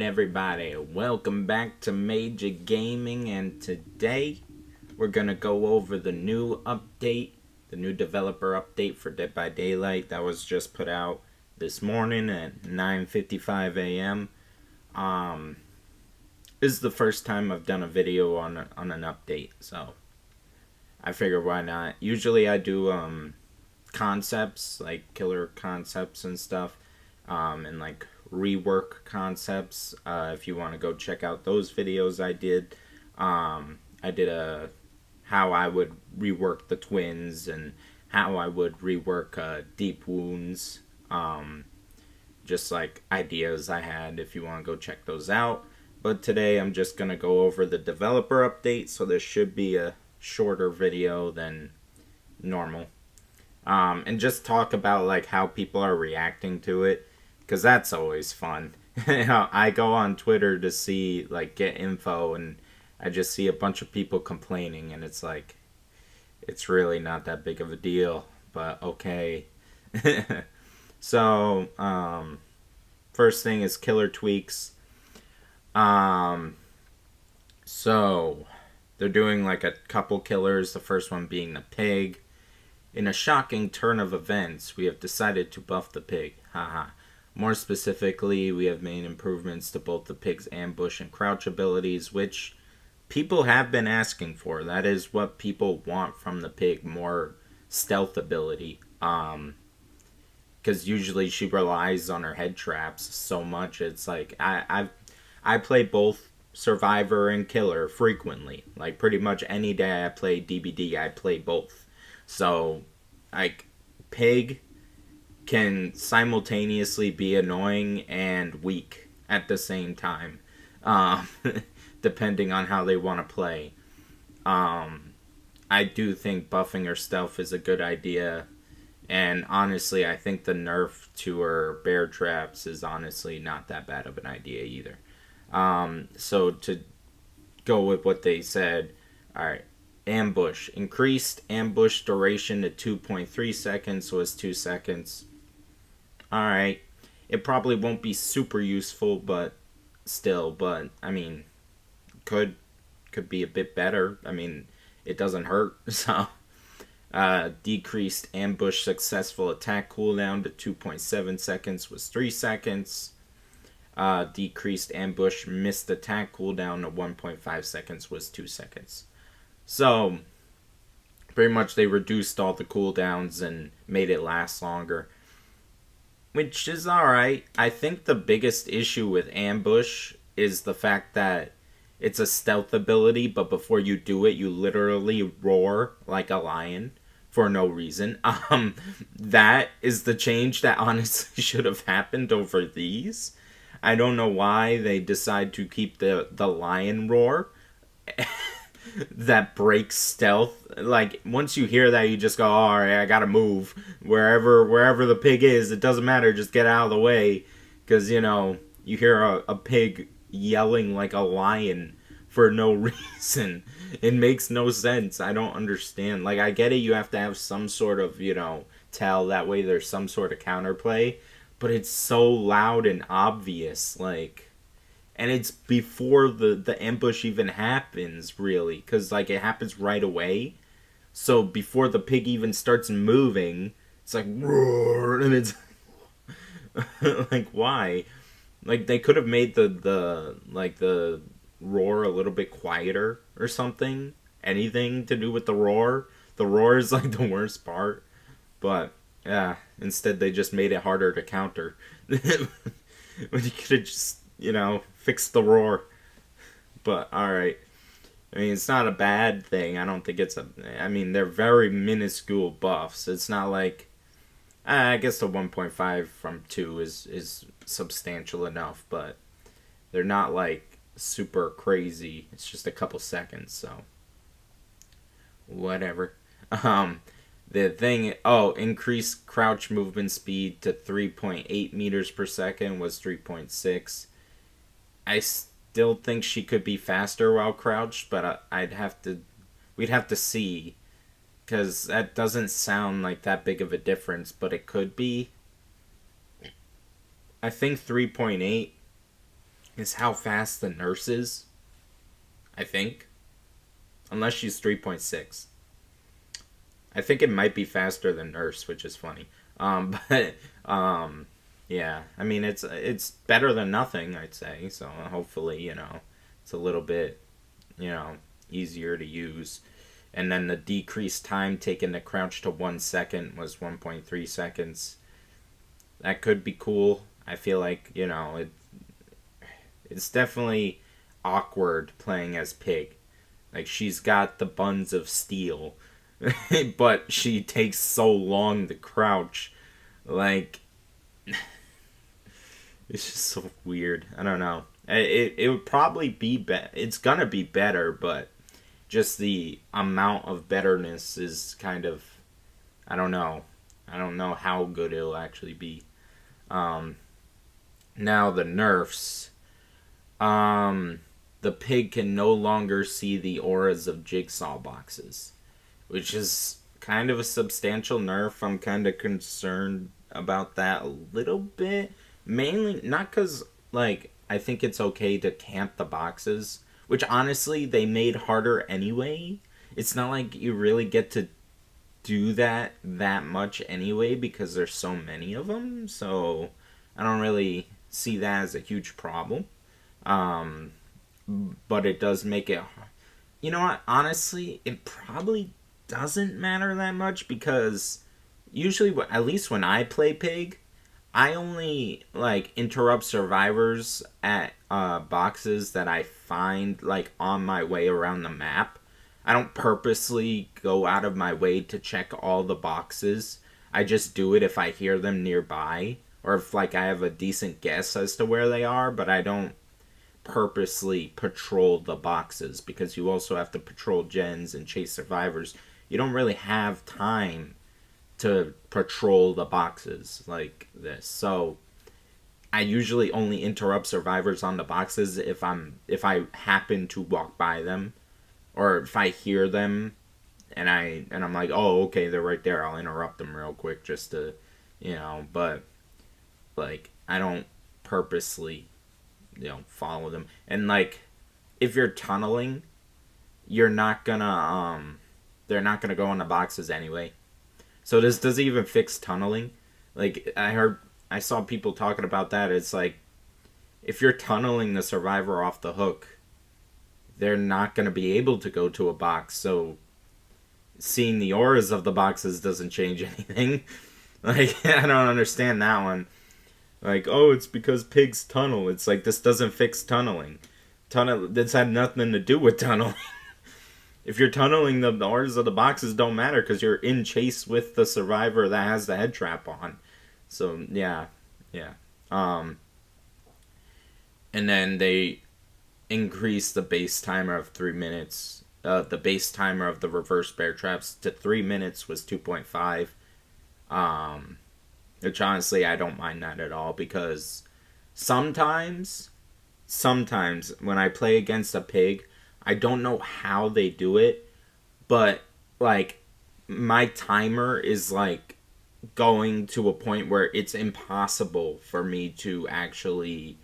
Alright everybody, welcome back to Major Gaming, and today we're gonna go over the new update, the new developer update for Dead by Daylight that was just put out this morning at 9:55 a.m. This is the first time I've done a video on an update, so I figure why not. Usually I do concepts, like killer concepts and stuff, and like rework concepts. If you want to go check out those videos I did. I did a how I would rework the twins and how I would rework deep wounds. Just like ideas I had, if you want to go check those out. But today I'm just going to go over the developer update, so this should be a shorter video than normal. And just talk about like how people are reacting to it, because that's always fun. I go on Twitter to see, like, get info, and I just see a bunch of people complaining, and it's like, it's really not that big of a deal, but okay. So, first thing is killer tweaks. So they're doing like a couple killers, the first one being the pig. In a shocking turn of events, we have decided to buff the pig. Haha. More specifically, we have made improvements to both the pig's ambush and crouch abilities, which people have been asking for. That is what people want from the pig, more stealth ability. Because usually she relies on her head traps so much. It's like, I play both Survivor and Killer frequently. Like, pretty much any day I play DBD, I play both. So, like, Pig can simultaneously be annoying and weak at the same time, depending on how they want to play. I do think buffing her stealth is a good idea, and honestly, I think the nerf to her bear traps is honestly not that bad of an idea either. So to go with what they said, alright, ambush. Increased ambush duration to 2.3 seconds was 2 seconds. Alright. It probably won't be super useful, but still, but I mean, could be a bit better. I mean, it doesn't hurt, so decreased ambush successful attack cooldown to 2.7 seconds was 3 seconds. Decreased ambush missed attack cooldown to 1.5 seconds was 2 seconds. So, pretty much they reduced all the cooldowns and made it last longer, which is alright. I think the biggest issue with ambush is the fact that it's a stealth ability, but before you do it, you literally roar like a lion for no reason. That is the change that honestly should have happened over these. I don't know why they decide to keep the lion roar. That breaks stealth. Like, once you hear that, you just go, oh, alright, I gotta move. Wherever the pig is, it doesn't matter, just get out of the way. Because, you know, you hear a pig yelling like a lion for no reason. It makes no sense. I don't understand. Like, I get it, you have to have some sort of, you know, tell, that way there's some sort of counterplay. But it's so loud and obvious, like... And it's before the ambush even happens, really. Because, like, it happens right away. So, before the pig even starts moving, it's like, roar, and it's... like, why? Like, they could have made the roar a little bit quieter or something. Anything to do with the roar. The roar is, like, the worst part. But, yeah, instead they just made it harder to counter. When you could have just... you know, fix the roar. But, alright. I mean, it's not a bad thing. I don't think it's a... I mean, they're very minuscule buffs. It's not like... I guess the 1.5 from 2 is substantial enough, but they're not, like, super crazy. It's just a couple seconds, so... whatever. The thing... oh, increased crouch movement speed to 3.8 meters per second was 3.6. I still think she could be faster while crouched, but we'd have to see, because that doesn't sound like that big of a difference, but it could be. I think 3.8 is how fast the nurse is, I think. Unless she's 3.6. I think it might be faster than nurse, which is funny. But yeah, I mean it's better than nothing, I'd say. So hopefully, it's a little bit, you know, easier to use. And then the decreased time taken to crouch to 1 second was 1.3 seconds. That could be cool. I feel like, it's definitely awkward playing as Pig. Like, she's got the buns of steel, but she takes so long to crouch. Like, it's just so weird. I don't know. It would probably be it's gonna be better, but just the amount of betterness is kind of, I don't know. I don't know how good it'll actually be. Now the nerfs. The Pig can no longer see the auras of jigsaw boxes, which is kind of a substantial nerf. I'm kind of concerned about that a little bit. Mainly, not because, like, I think it's okay to camp the boxes, which honestly they made harder anyway. It's not like you really get to do that much anyway because there's so many of them. So I don't really see that as a huge problem. But it does make it. You know what? Honestly, it probably doesn't matter that much because usually, at least when I play Pig, I only like interrupt survivors at boxes that I find like on my way around the map. I don't purposely go out of my way to check all the boxes. I just do it if I hear them nearby or if like I have a decent guess as to where they are, but I don't purposely patrol the boxes because you also have to patrol gens and chase survivors. You don't really have time to patrol the boxes like this. So I usually only interrupt survivors on the boxes if I happen to walk by them or if I hear them and I'm like, "Oh, okay, they're right there. I'll interrupt them real quick just to, but like I don't purposely follow them. And like if you're tunneling, you're not gonna they're not gonna go on the boxes anyway. So this doesn't even fix tunneling. Like I saw people talking about that. It's like if you're tunneling the survivor off the hook, they're not gonna be able to go to a box. So seeing the auras of the boxes doesn't change anything. Like I don't understand that one. Like, oh, it's because pigs tunnel. It's like, this doesn't fix tunneling. This had nothing to do with tunneling. If you're tunneling, the orders of the boxes don't matter because you're in chase with the survivor that has the head trap on. So, yeah. And then they increased the base timer of 3 minutes. The base timer of the reverse bear traps to 3 minutes was 2.5. Which honestly, I don't mind that at all because sometimes when I play against a Pig, I don't know how they do it, but like my timer is like going to a point where it's impossible for me to actually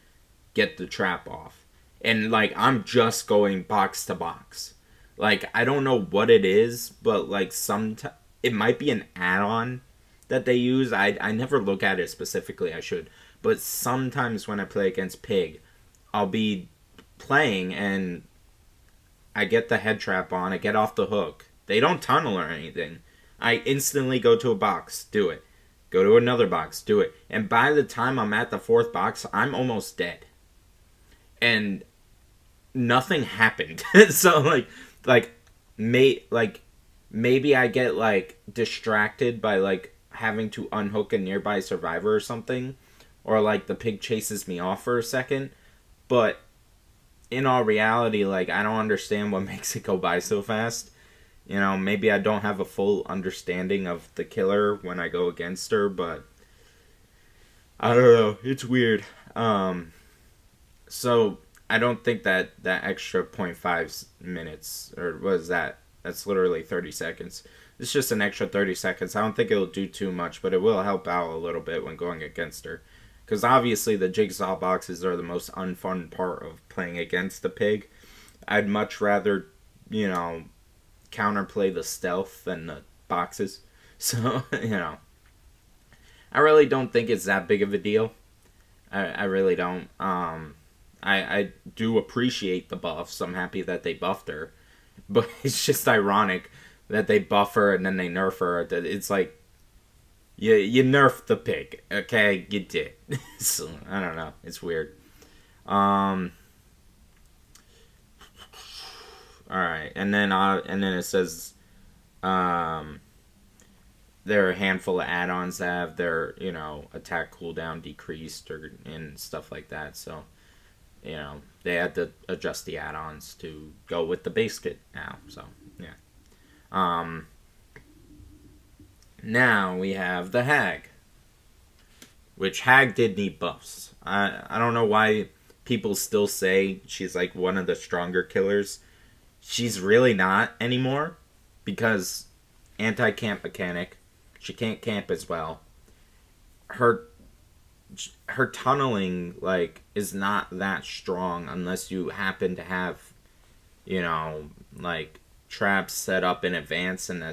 get the trap off. And like I'm just going box to box. Like I don't know what it is, but like it might be an add-on that they use. I never look at it specifically, I should. But sometimes when I play against Pig, I'll be playing and I get the head trap on, I get off the hook. They don't tunnel or anything. I instantly go to a box, do it. Go to another box, do it. And by the time I'm at the fourth box, I'm almost dead. And nothing happened. So maybe I get like distracted by like having to unhook a nearby survivor or something, or like the Pig chases me off for a second, but in all reality, like I don't understand what makes it go by so fast. Maybe I don't have a full understanding of the killer when I go against her, but I don't know, it's weird. So I don't think that extra 0.5 minutes, or was that's literally 30 seconds. It's just an extra 30 seconds. I don't think it'll do too much, but it will help out a little bit when going against her. Because obviously the jigsaw boxes are the most unfun part of playing against the pig. I'd much rather, you know, counterplay the stealth than the boxes. So, you know, I really don't think it's that big of a deal. I really don't. I do appreciate the buffs. I'm happy that they buffed her. But it's just ironic that they buff her and then they nerf her. It's like, you nerfed the pig, okay? You did. So, I don't know. It's weird. Alright, and then it says there are a handful of add-ons that have their, you know, attack cooldown decreased and stuff like that. So, you know, they had to adjust the add-ons to go with the base kit now. So, yeah. Now we have the Hag, which Hag did need buffs. I don't know why people still say she's like one of the stronger killers. She's really not anymore because anti-camp mechanic. She can't camp as well. Her tunneling like is not that strong unless you happen to have, you know, like traps set up in advance and the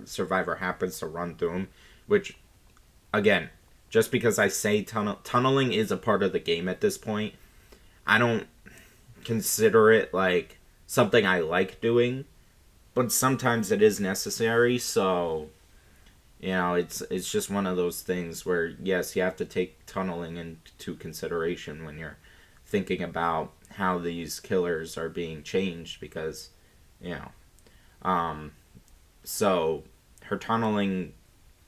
survivor happens to run through them. Which, again, just because I say tunneling is a part of the game at this point, I don't consider it like something I like doing, but sometimes it is necessary. So, you know, it's just one of those things where, yes, you have to take tunneling into consideration when you're thinking about how these killers are being changed because, you know, so her tunneling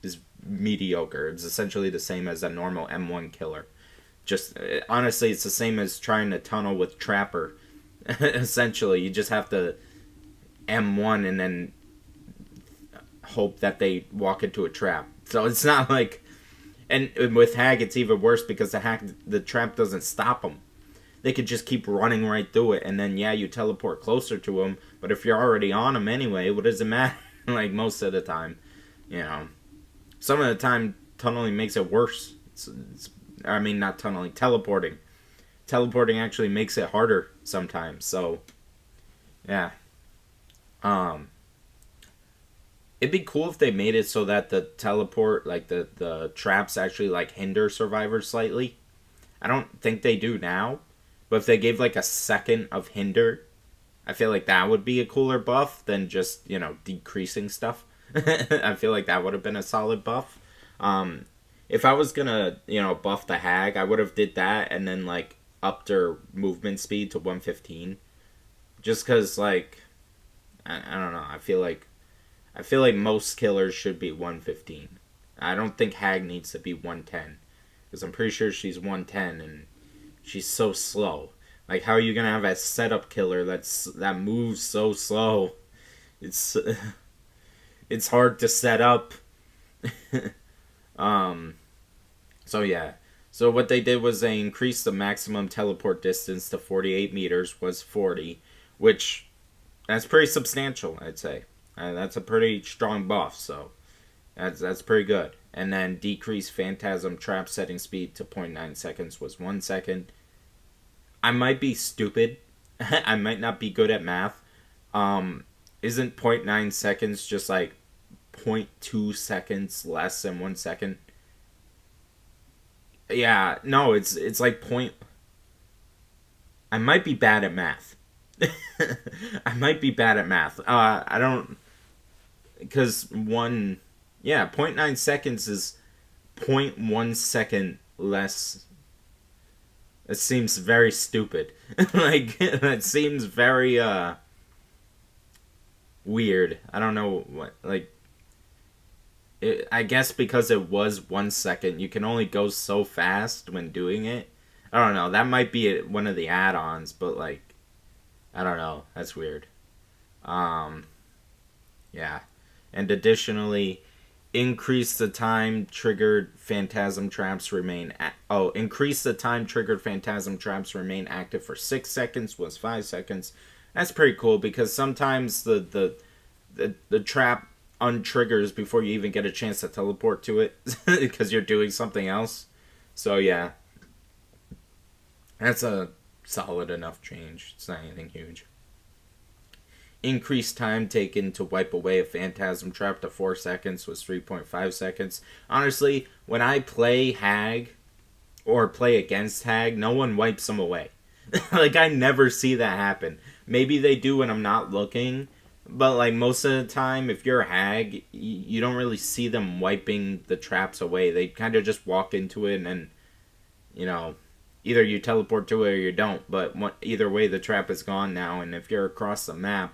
is mediocre. It's essentially the same as a normal M1 killer. Just, honestly, it's the same as trying to tunnel with Trapper. Essentially, you just have to M1 and then hope that they walk into a trap. So it's not like, and with Hag it's even worse because the trap doesn't stop them. They could just keep running right through it, and then yeah, you teleport closer to them. But if you're already on them anyway, what does it matter? Like most of the time, you know, some of the time tunneling makes it worse. I mean, not tunneling, teleporting. Teleporting actually makes it harder sometimes. So yeah. It'd be cool if they made it so that the teleport, like the traps actually like hinder survivors slightly. I don't think they do now, but if they gave like a second of hinder, I feel like that would be a cooler buff than just, you know, decreasing stuff. I feel like that would have been a solid buff. If I was gonna, you know, buff the Hag, I would have did that and then like upped her movement speed to 115. Just because, like, I don't know. I feel like most killers should be 115. I don't think Hag needs to be 110. Because I'm pretty sure she's 110 and she's so slow. Like, how are you going to have a setup killer that moves so slow? It's hard to set up. So yeah. So what they did was they increased the maximum teleport distance to 48 meters, was 40, which that's pretty substantial, I'd say. That's a pretty strong buff, so that's pretty good. And then decrease Phantasm trap setting speed to 0.9 seconds was 1 second. I might be stupid. I might not be good at math. Isn't 0.9 seconds just like 0.2 seconds less than 1 second? Yeah, no, it's like point. I might be bad at math. I might be bad at math. I don't, because yeah, 0.9 seconds is 0.1 second less. It seems very stupid. Like, that seems very, weird. I don't know what, like, I guess because it was 1 second, you can only go so fast when doing it. I don't know, that might be one of the add-ons, but, like, I don't know, that's weird. Yeah. And additionally, increase the time triggered phantasm traps remain increase the time triggered phantasm traps remain active for 6 seconds was 5 seconds. That's pretty cool because sometimes the trap untriggers before you even get a chance to teleport to it because you're doing something else. So yeah, that's a solid enough change. It's not anything huge. Increased time taken to wipe away a phantasm trap to 4 seconds was 3.5 seconds. Honestly, when I play Hag or play against Hag, no one wipes them away. Like, I never see that happen. Maybe they do when I'm not looking, but like most of the time, if you're a Hag, you don't really see them wiping the traps away. They kind of just walk into it and then, you know, either you teleport to it or you don't. But either way, the trap is gone now, and if you're across the map,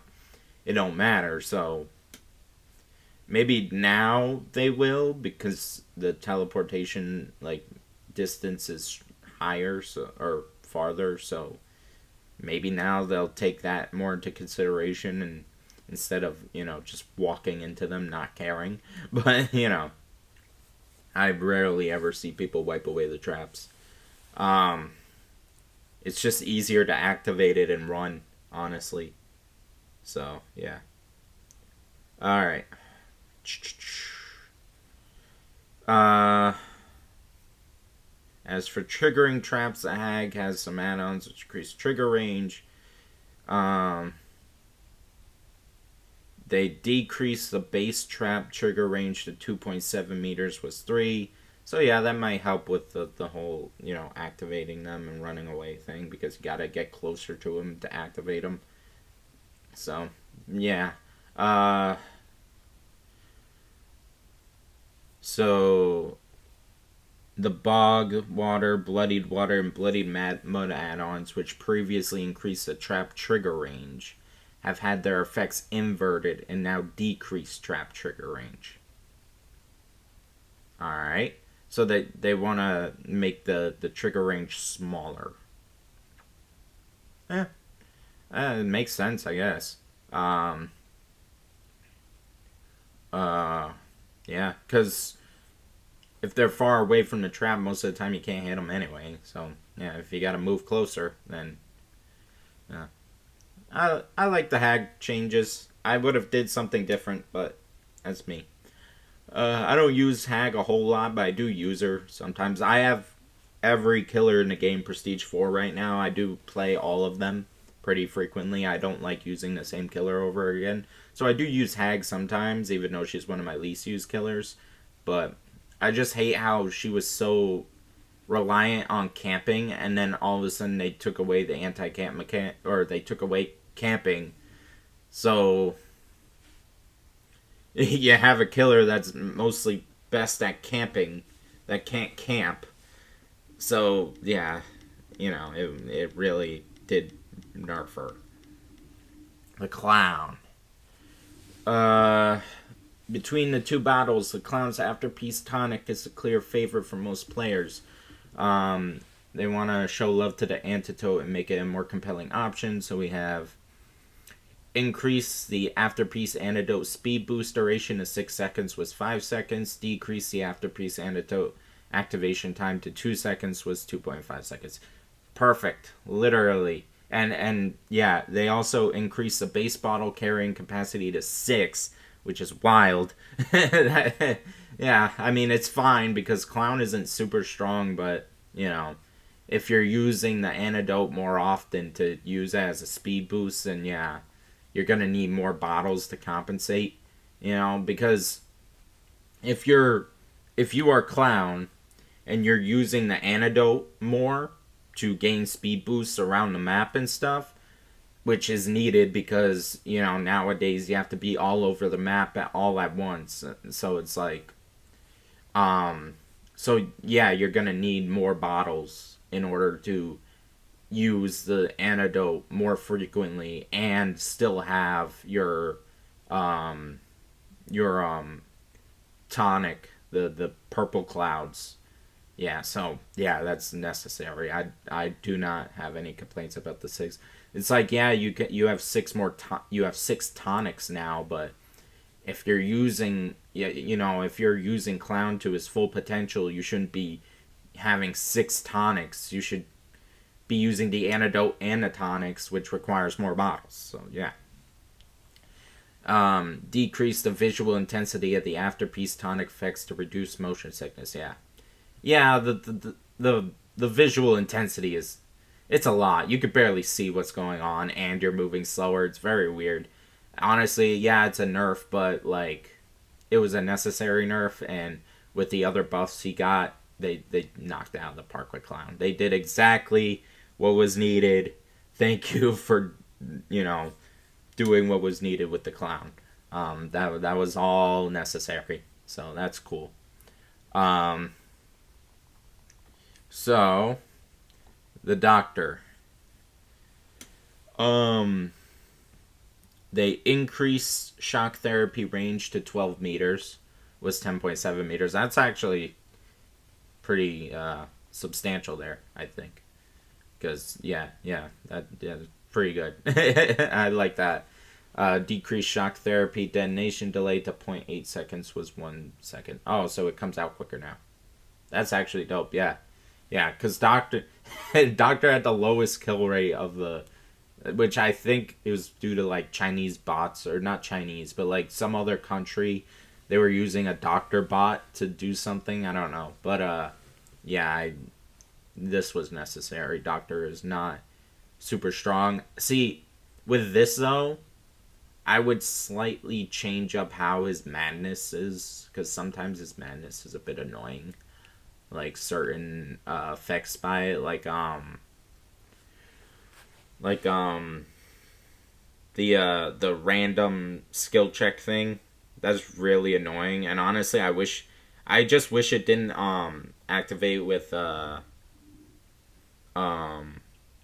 it don't matter. So maybe now they will, because the teleportation like distance is higher, so, or farther, so maybe now they'll take that more into consideration, and instead of, you know, just walking into them not caring. But, you know, I rarely ever see people wipe away the traps. um it's just easier to activate it and run, honestly. So yeah. All right. uh As for triggering traps, the Hag has some add-ons which increase trigger range. Um, they decrease the base trap trigger range to 2.7 meters was 3. So yeah, that might help with the whole, you know, activating them and running away thing, because you gotta get closer to them to activate them. So yeah. Uh, so the Bog Water, Bloodied Water, and Bloodied Mud add-ons, which previously increased the trap trigger range, have had their effects inverted and now decrease trap trigger range. Alright. So they want to make the trigger range smaller. Yeah. It makes sense, I guess. Um, yeah, because if they're far away from the trap, most of the time you can't hit them anyway. So yeah, if you got to move closer, then yeah. I like the Hag changes. I would have did something different, but that's me. I don't use Hag a whole lot, but I do use her sometimes. I have every killer in the game Prestige 4 right now. I do play all of them pretty frequently. I don't like using the same killer over again. So I do use Hag sometimes, even though she's one of my least used killers. But I just hate how she was so reliant on camping, and then all of a sudden they took away the anti-camp mechanic, or they took away camping. So you have a killer that's mostly best at camping that can't camp. So yeah, you know, it really did nerf her. The Clown. Uh, Between the two battles, the Clown's Afterpiece tonic is a clear favorite for most players. They want to show love to the antidote and make it a more compelling option. So we have increase the Afterpiece antidote speed boost duration to 6 seconds was 5 seconds. Decrease the Afterpiece antidote activation time to 2 seconds was 2.5 seconds. Perfect, literally. And yeah, they also increase the base bottle carrying capacity to 6, which is wild. Yeah, I mean, it's fine because Clown isn't super strong, but, you know, if you're using the antidote more often to use it as a speed boost, then yeah, you're going to need more bottles to compensate, you know, because if you are Clown and you're using the antidote more to gain speed boosts around the map and stuff, which is needed because, you know, nowadays you have to be all over the map all at once. So it's like, so yeah, you're gonna need more bottles in order to use the antidote more frequently and still have um your tonic, the purple clouds. Yeah, so yeah, that's necessary. I do not have any complaints about the 6. It's like, yeah, you have 6 more you have 6 tonics now, but if you're using, you know, if you're using Clown to his full potential, you shouldn't be having 6 tonics. You should be using the antidote and the tonics, which requires more bottles. So yeah. Decrease the visual intensity of the Afterpiece tonic effects to reduce motion sickness. Yeah. Yeah, the visual intensity is it's a lot. You could barely see what's going on, and you're moving slower. It's very weird. Honestly, yeah, it's a nerf, but like it was a necessary nerf, and with the other buffs he got, they knocked it out of the park with Clown. They did exactly what was needed. Thank you for you know doing what was needed with the Clown. That was all necessary, so that's cool. Um, so the Doctor. Um, they increased shock therapy range to 12 meters. Was 10.7 meters. That's actually pretty substantial there, I think. Because that's pretty good. I like that. Decreased shock therapy detonation delay to zero point 0.8 seconds was 1 second. Oh, so it comes out quicker now. That's actually dope. Yeah, yeah. Because Doctor had the lowest kill rate of the, which I think it was due to like Chinese bots, or not Chinese, but like some other country. They were using a Doctor bot to do something. I don't know, but yeah, this was necessary. Doctor is not super strong. See, with this though, I would slightly change up how his madness is, because sometimes his madness is a bit annoying. Like certain effects by it, the random skill check thing. That's really annoying, and honestly, I just wish it didn't activate with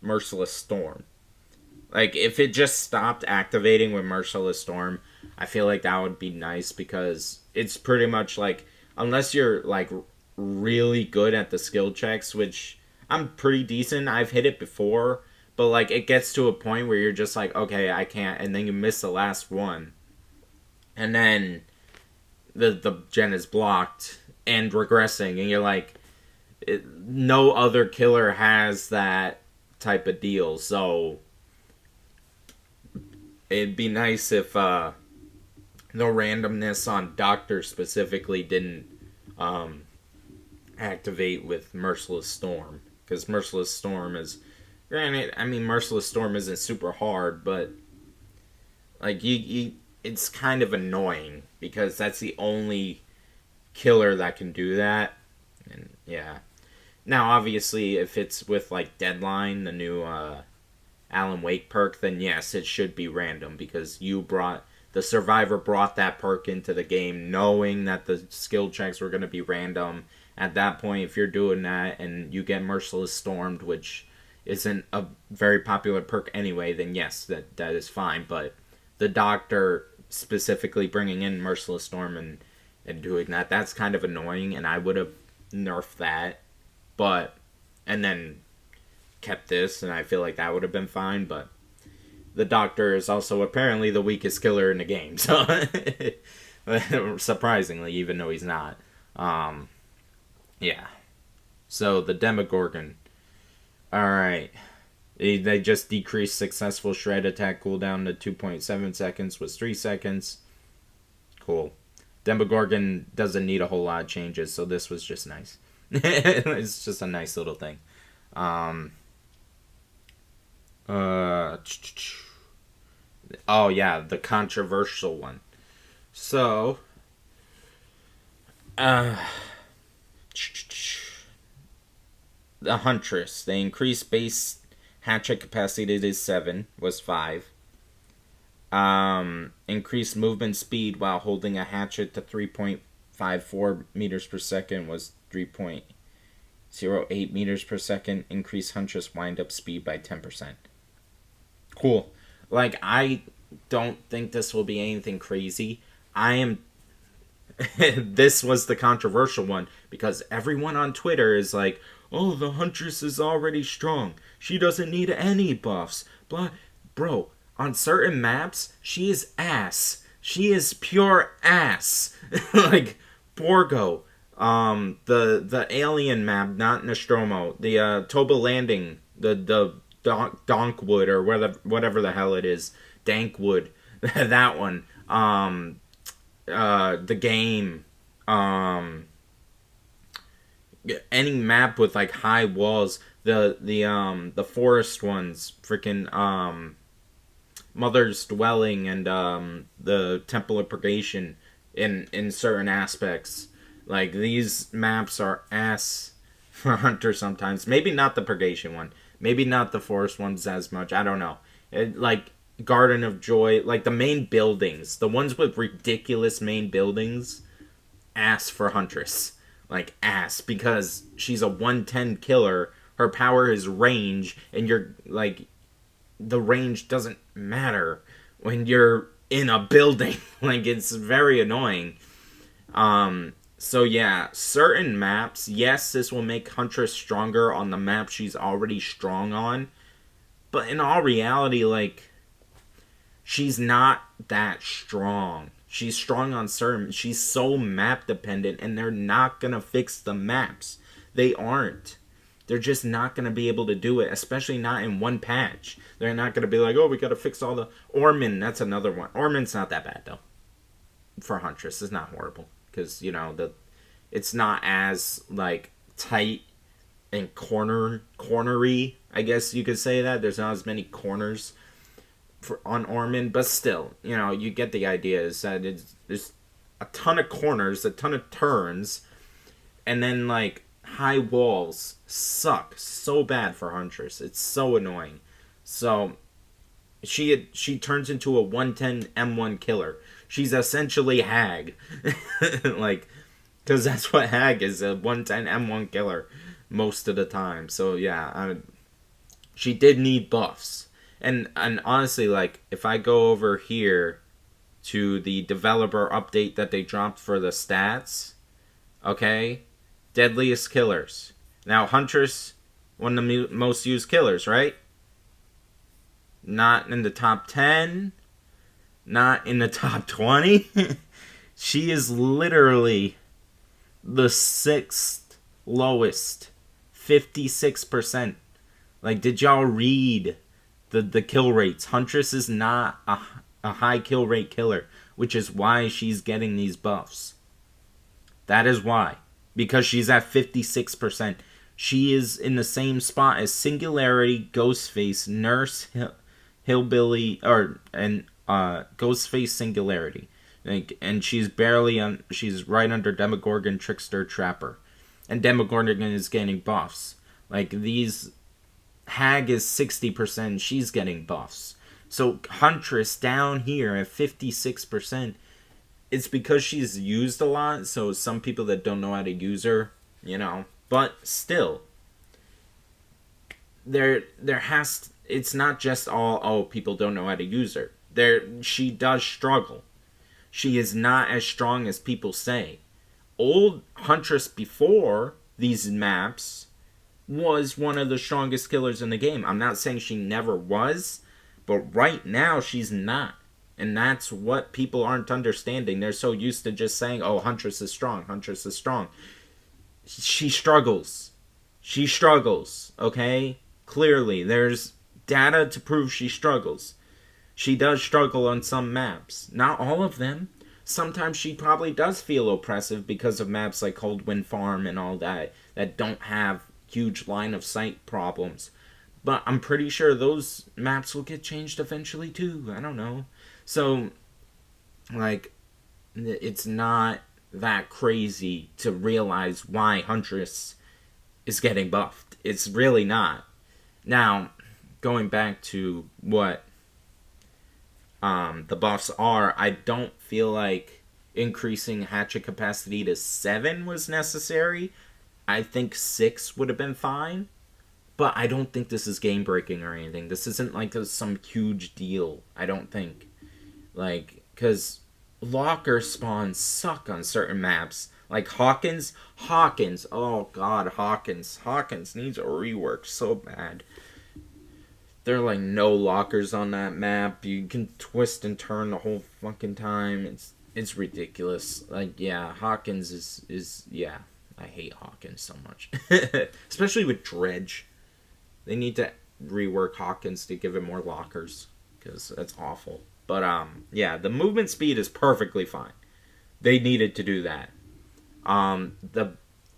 Merciless Storm. Like, if it just stopped activating with Merciless Storm, I feel like that would be nice, because it's pretty much like, unless you're like really good at the skill checks, which I'm pretty decent. I've hit it before, but like it gets to a point where you're just like, okay, I can't, and then you miss the last one, and then the gen is blocked and regressing, and you're like, no other killer has that type of deal, so it'd be nice if the randomness on Doctor specifically didn't activate with Merciless Storm, because Merciless Storm is, granted, I mean, Merciless Storm isn't super hard, but like it's kind of annoying, because that's the only killer that can do that. And yeah, now obviously if it's with like Deadline, the new Alan Wake perk, then yes, it should be random, because the survivor brought that perk into the game knowing that the skill checks were going to be random. At that point, if you're doing that and you get Merciless Stormed, which isn't a very popular perk anyway, then yes, that is fine. But the Doctor specifically bringing in Merciless Storm and doing that, that's kind of annoying, and I would have nerfed that, and then kept this, and I feel like that would have been fine. But the Doctor is also apparently the weakest killer in the game, so surprisingly, even though he's not. Yeah. So the Demogorgon. Alright. They just decreased successful shred attack cooldown to 2.7 seconds, was 3 seconds. Cool. Demogorgon doesn't need a whole lot of changes, so this was just nice. It's just a nice little thing. Oh yeah, the controversial one. So the Huntress, they increased base hatchet capacity to 7, was 5. Increased movement speed while holding a hatchet to 3.54 meters per second, was 3.08 meters per second. Increased Huntress wind-up speed by 10%. Cool. Like, I don't think this will be anything crazy. This was the controversial one, because everyone on Twitter is like, oh, the Huntress is already strong. She doesn't need any buffs. Blah. Bro, on certain maps, she is ass. She is pure ass. Like, Borgo. The alien map, not Nostromo. The Toba Landing. The Donkwood, or whatever the hell it is. Dankwood. That one. The game. any map with like high walls, the forest ones, freaking Mother's Dwelling and the Temple of Purgation in certain aspects. Like these maps are ass for Hunter sometimes. Maybe not the Purgation one. Maybe not the forest ones as much. I don't know. Like Garden of Joy, like the main buildings, the ones with ridiculous main buildings, ass for Huntress. Like ass because she's a 110 killer. Her power is range, and you're like the range doesn't matter when you're in a building. Like it's very annoying. So yeah, certain maps, yes, this will make Huntress stronger on the map she's already strong on. But in all reality, like, she's not that strong. She's strong on certain. She's so map dependent, and they're not gonna fix the maps. They aren't. They're just not gonna be able to do it, especially not in one patch. They're not gonna be like, oh, we gotta fix all the Orman. That's another one. Orman's not that bad though. For Huntress, it's not horrible because it's not as like tight and cornery. I guess you could say that there's not as many corners on Orman, but still, you get the idea. Is that there's a ton of corners, a ton of turns, and then like high walls suck so bad for Huntress. It's so annoying. So she turns into a 110 M1 killer. She's essentially Hag. Like, because that's what Hag is, a 110 M1 killer most of the time. So yeah, she did need buffs. And honestly, like, if I go over here to the developer update that they dropped for the stats, okay, deadliest killers. Now, Huntress, one of the most used killers, right? Not in the top 10, not in the top 20. She is literally the 6th lowest, 56%. Like, did y'all read the kill rates? Huntress is not a high kill rate killer, which is why she's getting these buffs. That is why. Because she's at 56%. She is in the same spot as Singularity, Ghostface, Nurse, Hillbilly, Ghostface, Singularity. Like, and she's barely on. She's right under Demogorgon, Trickster, Trapper, and Demogorgon is getting buffs. Like these, Hag is 60%. She's getting buffs. So Huntress down here at 56%. It's because she's used a lot. So some people that don't know how to use her, but still, there has. It's not just all people don't know how to use her. She does struggle. She is not as strong as people say. Old Huntress before these maps was one of the strongest killers in the game. I'm not saying she never was, but right now she's not. And that's what people aren't understanding. They're so used to just saying, oh, Huntress is strong, Huntress is strong. She struggles. She struggles, okay? Clearly, there's data to prove she struggles. She does struggle on some maps. Not all of them. Sometimes she probably does feel oppressive because of maps like Cold Wind Farm and all that don't have huge line of sight problems. But I'm pretty sure those maps will get changed eventually too. I don't know. So, like, it's not that crazy to realize why Huntress is getting buffed. It's really not. Now, going back to what the buffs are, I don't feel like increasing hatchet capacity to 7 was necessary. I think 6 would have been fine. But I don't think this is game breaking or anything. This isn't like some huge deal. I don't think. Like, because locker spawns suck on certain maps. Like Hawkins. Oh god, Hawkins. Hawkins needs a rework so bad. There are like no lockers on that map. You can twist and turn the whole fucking time. It's ridiculous. Like, yeah, Hawkins is yeah. I hate Hawkins so much. Especially with Dredge. They need to rework Hawkins to give him more lockers. Because that's awful. But, yeah, the movement speed is perfectly fine. They needed to do that.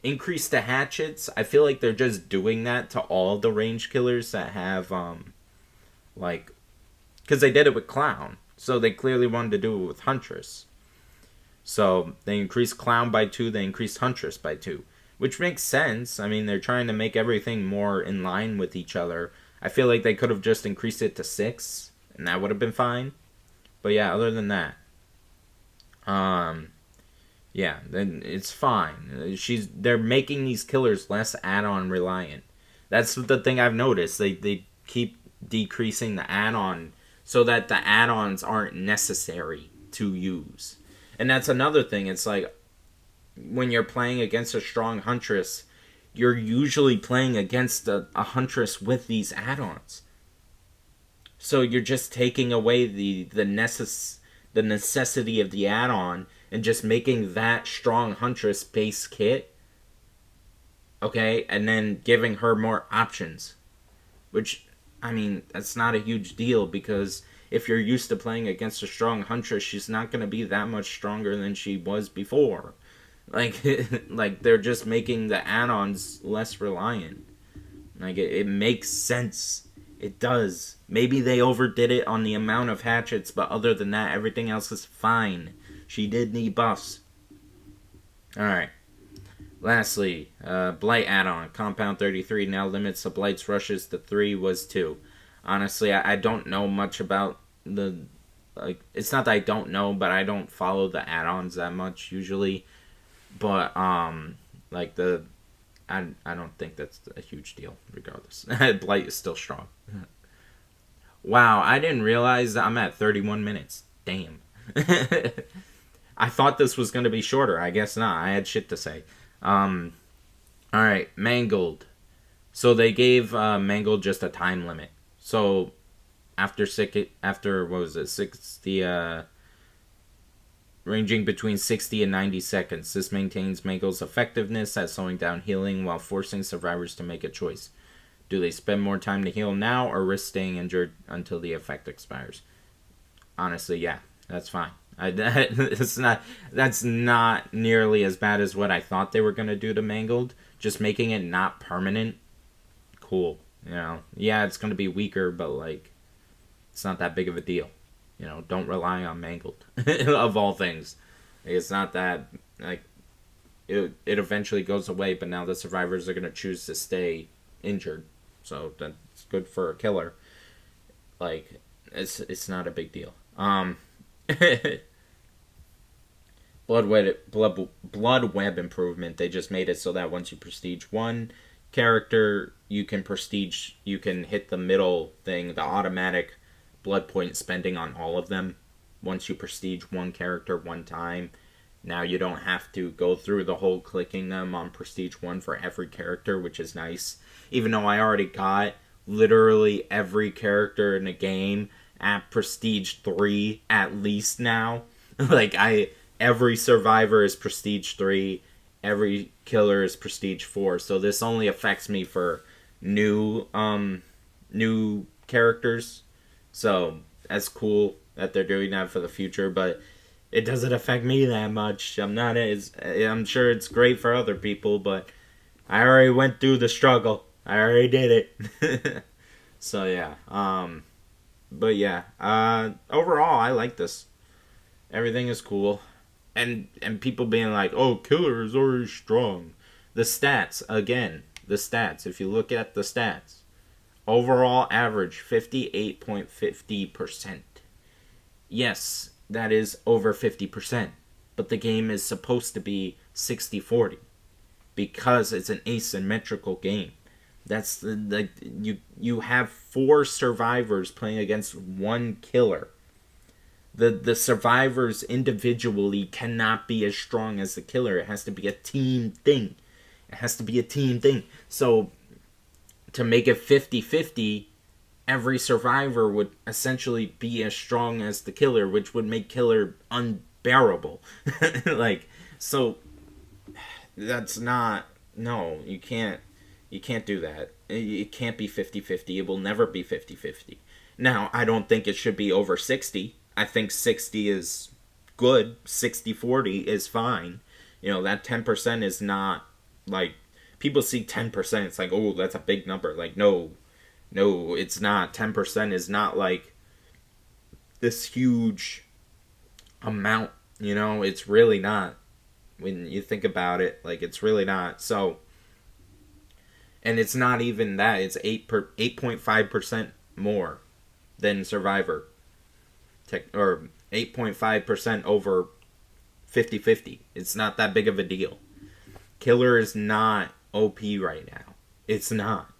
increase the hatchets. I feel like they're just doing that to all the range killers that have like, because they did it with Clown, so they clearly wanted to do it with Huntress. So they increased Clown by 2, they increased Huntress by 2, which makes sense. I mean, they're trying to make everything more in line with each other. I feel like they could have just increased it to 6, and that would have been fine. But yeah, other than that, yeah, then it's fine. They're making these killers less add-on reliant. That's the thing I've noticed. They keep decreasing the add-on so that the add-ons aren't necessary to use. And that's another thing. It's like when you're playing against a strong Huntress, you're usually playing against a Huntress with these add-ons. So you're just taking away the necessity of the add-on and just making that strong Huntress base kit, okay, and then giving her more options. Which, I mean, that's not a huge deal, because if you're used to playing against a strong Huntress, she's not going to be that much stronger than she was before. Like, like they're just making the add-ons less reliant. Like, it makes sense. It does. Maybe they overdid it on the amount of hatchets, but other than that, everything else is fine. She did need buffs. Alright. Lastly, Blight add-on. Compound 33 now limits the Blight's rushes to 3, was 2. Honestly, I don't know much about the... Like, it's not that I don't know, but I don't follow the add-ons that much, usually. But, like, I don't think that's a huge deal, regardless. Blight is still strong. Wow, I didn't realize that I'm at 31 minutes. Damn. I thought this was going to be shorter. I guess not. I had shit to say. Alright, Mangled. So they gave Mangled just a time limit. So after what was it, 60, ranging between 60 and 90 seconds. This maintains Mangle's effectiveness at slowing down healing while forcing survivors to make a choice. Do they spend more time to heal now or risk staying injured until the effect expires? Honestly, yeah, that's fine. That's not nearly as bad as what I thought they were going to do to Mangled. Just making it not permanent. Cool. You know, yeah, it's going to be weaker, but, like, it's not that big of a deal. You know, don't rely on Mangled. Of all things. It's not that, like, it eventually goes away, but now the survivors are going to choose to stay injured. So that's good for a killer. Like, it's not a big deal. Blood web improvement. They just made it so that once you prestige one character, you can hit the middle thing, the automatic blood point spending on all of them. Once you prestige one character one time, now you don't have to go through the whole clicking them on prestige 1 for every character, which is nice. Even though I already got literally every character in the game at prestige 3 at least now. Like, every survivor is prestige 3, every killer is prestige 4. So this only affects me for new characters. So that's cool that they're doing that for the future, but it doesn't affect me that much. I'm sure it's great for other people, but I already went through the struggle. I already did it. So yeah. But yeah. Overall, I like this. Everything is cool. And people being like, oh, killer is already strong. The stats, again. The stats. If you look at the stats. Overall average, 58.50%. Yes, that is over 50%. But the game is supposed to be 60-40. Because it's an asymmetrical game. That's you have 4 survivors playing against 1 killer. The survivors individually cannot be as strong as the killer. It has to be a team thing. So to make it 50-50, every survivor would essentially be as strong as the killer, which would make killer unbearable. Like, so that's not... No, you can't do that. It can't be 50-50. It will never be 50-50. Now, I don't think it should be over 60. I think 60 is good. 60-40 is fine. You know, that 10% is not like, people see 10%, it's like, oh, that's a big number. Like, no, it's not. 10% is not like this huge amount, it's really not. When you think about it, like, it's really not. So, and it's not even that. It's 8.5% more than Survivor. Or 8.5% over 50-50. It's not that big of a deal. Killer is not OP right now. It's not.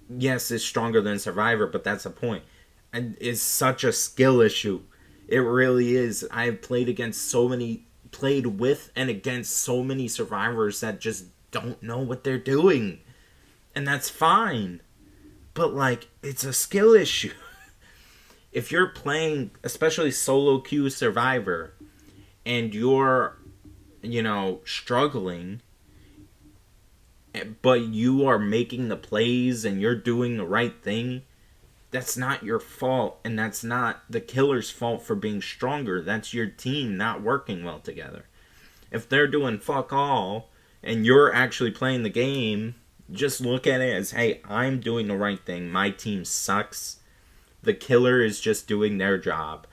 Yes, it's stronger than Survivor, but that's the point. And it's such a skill issue. It really is. I've played with and against so many survivors that just don't know what they're doing. And that's fine. But, like, it's a skill issue. If you're playing, especially solo queue Survivor, and you're, struggling, but you are making the plays and you're doing the right thing, that's not your fault, and that's not the killer's fault for being stronger. That's your team not working well together. If they're doing fuck all and you're actually playing the game, just look at it as, hey, I'm doing the right thing. My team sucks. The killer is just doing their job.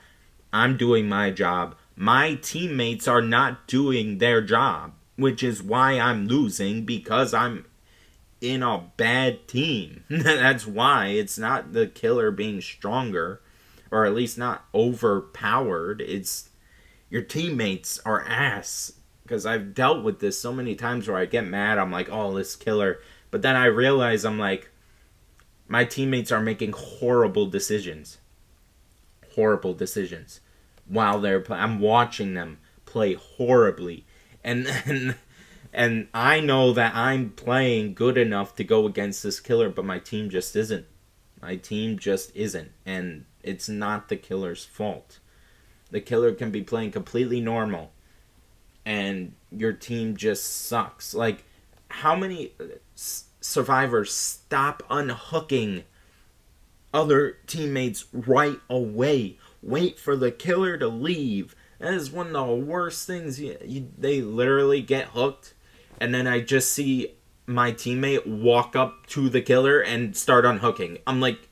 I'm doing my job. My teammates are not doing their job, which is why I'm losing, because I'm in a bad team. That's why. It's not the killer being stronger, or at least not overpowered. It's your teammates are ass. Because I've dealt with this so many times where I get mad. I'm like, oh, this killer. But then I realize, I'm like, my teammates are making horrible decisions. Horrible decisions. While they're playing. I'm watching them play horribly. And I know that I'm playing good enough to go against this killer, but my team just isn't. My team just isn't. And it's not the killer's fault. The killer can be playing completely normal, and your team just sucks. Like, how many survivors stop unhooking other teammates right away? Wait for the killer to leave. That is one of the worst things. They literally get hooked, and then I just see my teammate walk up to the killer and start unhooking. I'm like,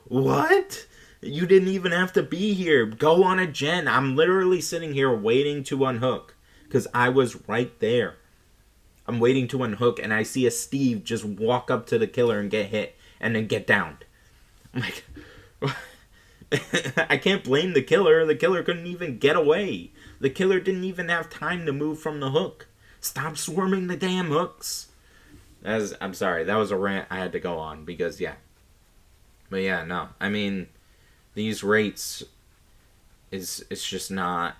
what? You didn't even have to be here. Go on a gen. I'm literally sitting here waiting to unhook, because I was right there. I'm waiting to unhook, and I see a Steve just walk up to the killer and get hit, and then get downed. I'm like, I can't blame the killer. The killer couldn't even get away. The killer didn't even have time to move from the hook. Stop swarming the damn hooks. I'm sorry. That was a rant I had to go on, because, yeah. But, yeah, no. I mean, these rates it's just not.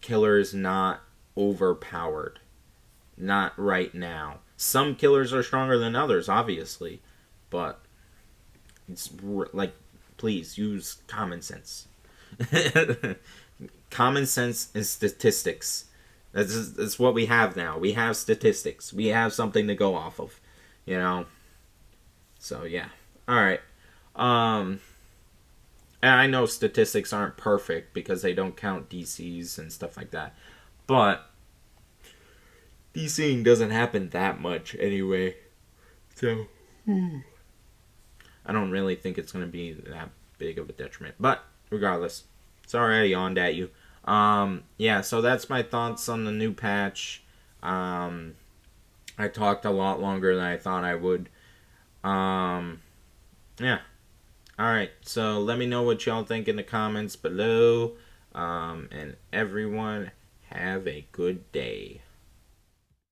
Killer is not overpowered. Not right now. Some killers are stronger than others, obviously. But it's like, please use common sense. Common sense and statistics. That's what we have now. We have statistics. We have something to go off of. So, yeah. Alright. And I know statistics aren't perfect because they don't count DCs and stuff like that. But DCing doesn't happen that much anyway. So, I don't really think it's going to be that big of a detriment. But, regardless. Sorry I yawned at you. Yeah, so that's my thoughts on the new patch. I talked a lot longer than I thought I would. Yeah. Alright, so let me know what y'all think in the comments below. And everyone, have a good day.